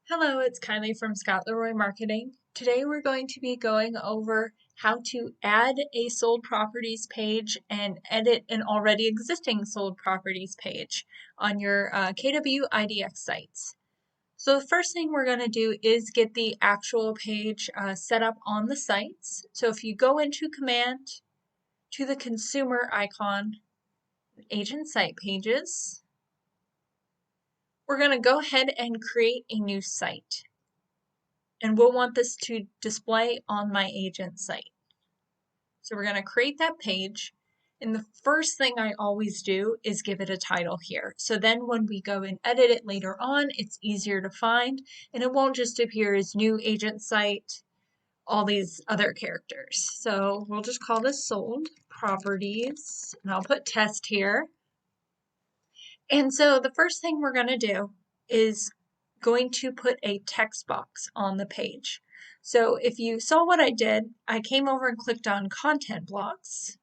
Hello, it's Kylie from Scott Leroy Marketing. Today we're going to be going over how to add a sold properties page and edit an already existing sold properties page on your KW IDX sites. So the first thing we're going to do is get the actual page set up on the sites. So if you go into Command to the consumer icon, agent site pages, we're going to go ahead and create a new site. And we'll want this to display on my agent site. So we're going to create that page. And the first thing I always do is give it a title here. So then when we go and edit it later on, it's easier to find and it won't just appear as new agent site, all these other characters. So we'll just call this sold properties and I'll put test here. And so the first thing we're going to do is going to put a text box on the page. So if you saw what I did, I came over and clicked on content blocks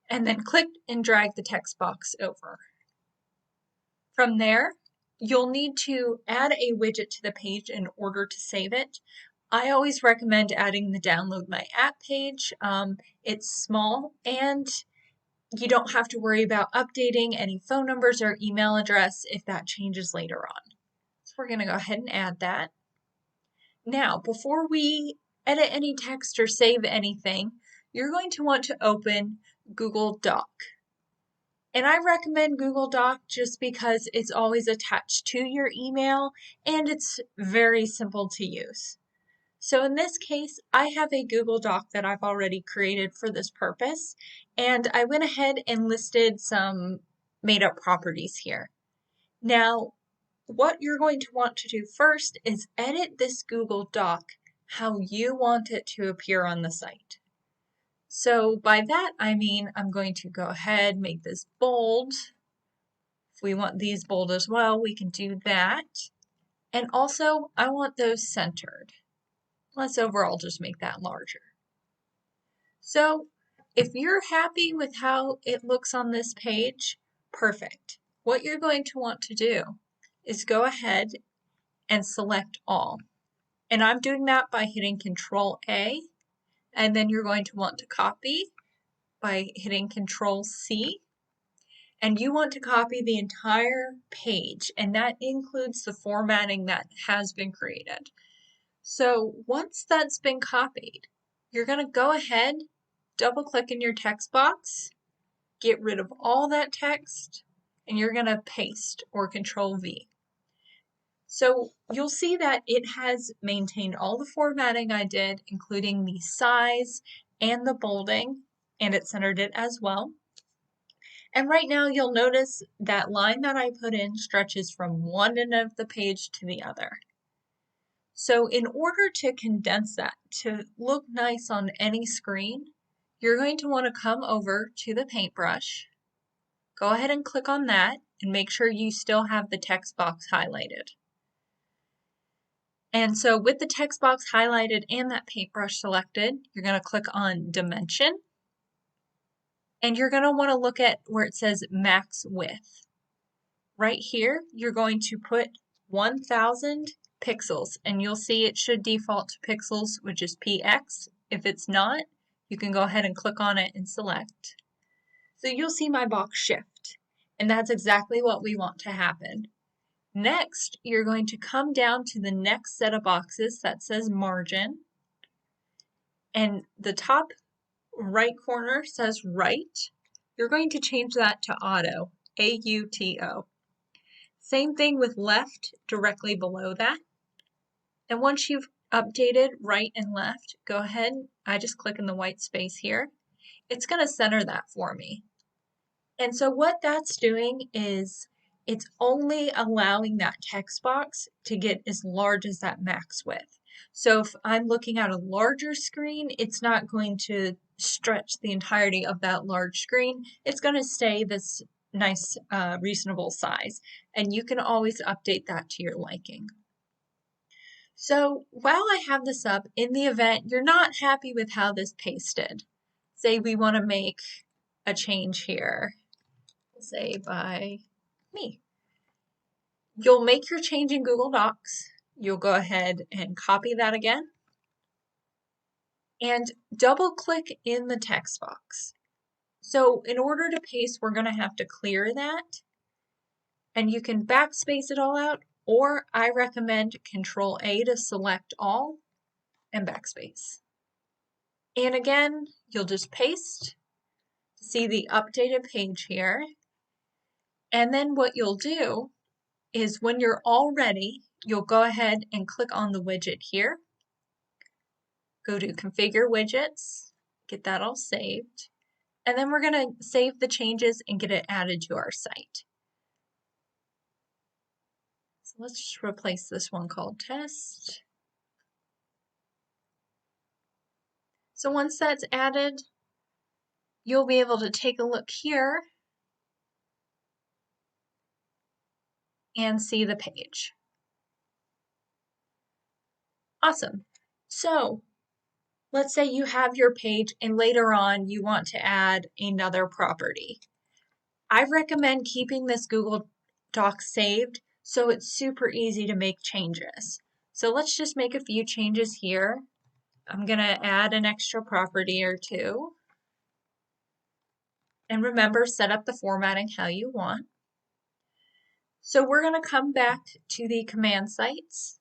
and then clicked and dragged the text box over. From there, you'll need to add a widget to the page in order to save it. I always recommend adding the download my app page. It's small and you don't have to worry about updating any phone numbers or email address if that changes later on. So we're going to go ahead and add that. Now, before we edit any text or save anything, you're going to want to open Google Doc. And I recommend Google Doc just because it's always attached to your email and it's very simple to use. So in this case, I have a Google Doc that I've already created for this purpose, and I went ahead and listed some made-up properties here. Now, what you're going to want to do first is edit this Google Doc how you want it to appear on the site. So by that, I mean I'm going to go ahead, make this bold. If we want these bold as well, we can do that. And also, I want those centered. Let's overall just make that larger. So if you're happy with how it looks on this page, perfect. What you're going to want to do is go ahead and select all. And I'm doing that by hitting Control A, and then you're going to want to copy by hitting Control C. And you want to copy the entire page, and that includes the formatting that has been created. So once that's been copied, you're going to go ahead, double click in your text box, get rid of all that text, and you're going to paste or Control V. So you'll see that it has maintained all the formatting I did, including the size and the bolding, and it centered it as well. And right now you'll notice that line that I put in stretches from one end of the page to the other. So in order to condense that to look nice on any screen, you're going to want to come over to the paintbrush, go ahead and click on that, and make sure you still have the text box highlighted. And so with the text box highlighted and that paintbrush selected, you're going to click on Dimension, and you're going to want to look at where it says Max Width. Right here, you're going to put 1000 pixels, and you'll see it should default to pixels, which is PX. If it's not, you can go ahead and click on it and select. So you'll see my box shift, and that's exactly what we want to happen. Next, you're going to come down to the next set of boxes that says Margin, and the top right corner says Right. You're going to change that to Auto, A-U-T-O. Same thing with left directly below that. And once you've updated right and left, go ahead. I just click in the white space here. It's going to center that for me. And so what that's doing is it's only allowing that text box to get as large as that max width. So if I'm looking at a larger screen, it's not going to stretch the entirety of that large screen. It's going to stay this nice, reasonable size, and you can always update that to your liking. So while I have this up, in the event you're not happy with how this pasted, say we want to make a change here, say by me. You'll make your change in Google Docs. You'll go ahead and copy that again and double click in the text box. So in order to paste, we're going to have to clear that, and you can backspace it all out, or I recommend Control A to select all and backspace. And again, you'll just paste to see the updated page here. And then what you'll do is when you're all ready, you'll go ahead and click on the widget here. Go to Configure Widgets, get that all saved. And then we're going to save the changes and get it added to our site. So let's just replace this one called Test. So once that's added, you'll be able to take a look here and see the page. Awesome. So let's say you have your page and later on you want to add another property. I recommend keeping this Google Doc saved so it's super easy to make changes. So let's just make a few changes here. I'm going to add an extra property or two. And remember, set up the formatting how you want. So we're going to come back to the command sites.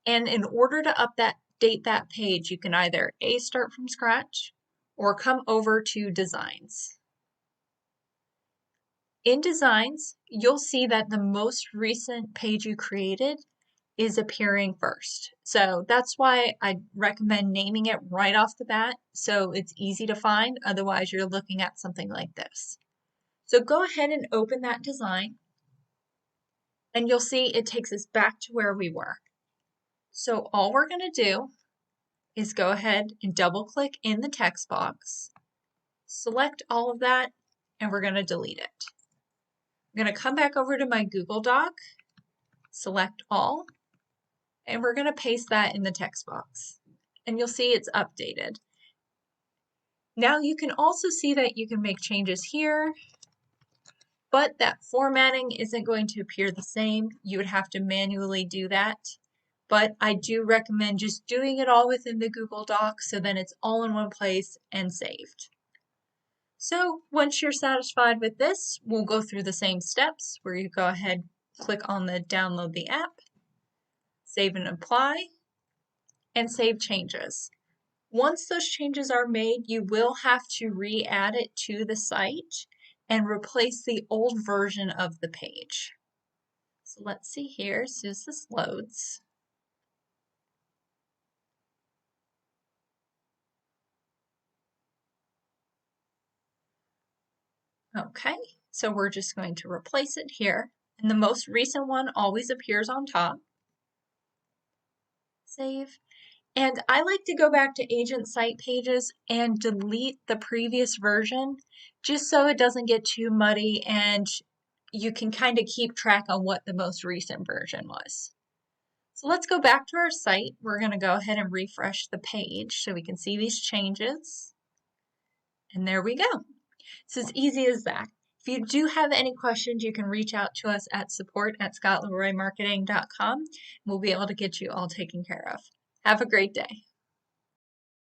And in order to update that page, you can either A, start from scratch, or come over to Designs. In Designs, you'll see that the most recent page you created is appearing first. So that's why I recommend naming it right off the bat so it's easy to find. Otherwise, you're looking at something like this. So go ahead and open that design, and you'll see it takes us back to where we were. So all we're going to do is go ahead and double click in the text box, select all of that, and we're going to delete it. I'm going to come back over to my Google Doc, select all, and we're going to paste that in the text box. And you'll see it's updated. Now you can also see that you can make changes here, but that formatting isn't going to appear the same. You would have to manually do that. But I do recommend just doing it all within the Google Doc so then it's all in one place and saved. So once you're satisfied with this, we'll go through the same steps where you go ahead, click on the download the app, save and apply, and save changes. Once those changes are made, you will have to re-add it to the site and replace the old version of the page. So let's see here as soon as this loads. Okay, so we're just going to replace it here. And the most recent one always appears on top. Save. And I like to go back to agent site pages and delete the previous version just so it doesn't get too muddy and you can kind of keep track on what the most recent version was. So let's go back to our site. We're going to go ahead and refresh the page so we can see these changes. And there we go. It's as easy as that. If you do have any questions, you can reach out to us at support@scottleroymarketing.com. We'll be able to get you all taken care of. Have a great day.